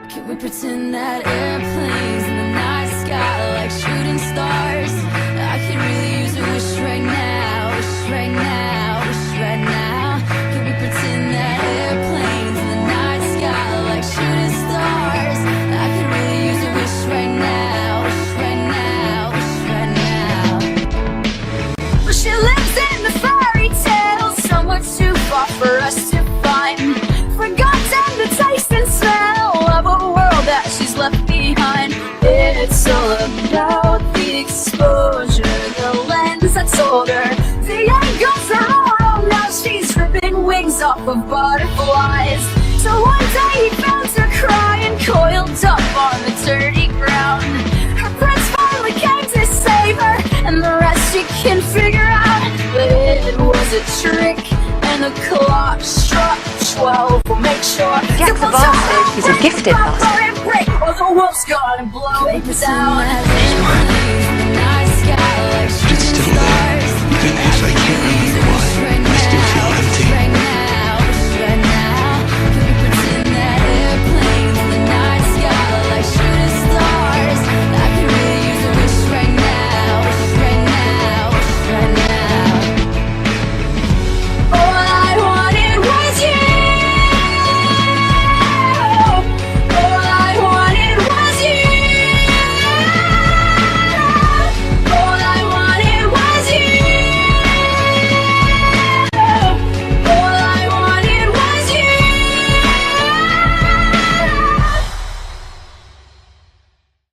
Can we pretend that airplanes in the night sky like shooting stars? I could really use a wish right now, wish right now, wish right now. Can we pretend that airplanes in the night sky like shooting stars? I could really use a wish right now, wish right now, wish right now. Well, she lives in the fairy tale, somewhere too far for us to find. Forgotten the taste and smell of a world that she's left behind. It's all about the exposure, the lens that told her. The angles are all wrong, now she's ripping wings off of butterflies. So one day he found her crying, coiled up on the dirty ground. Her prince finally came to save her, and the rest she can figure out. But it was a trick, and the clock struck 12. We'll make sure Jack's a bastard. He's a gifted bastard. Or the wolf's gonna blow it down.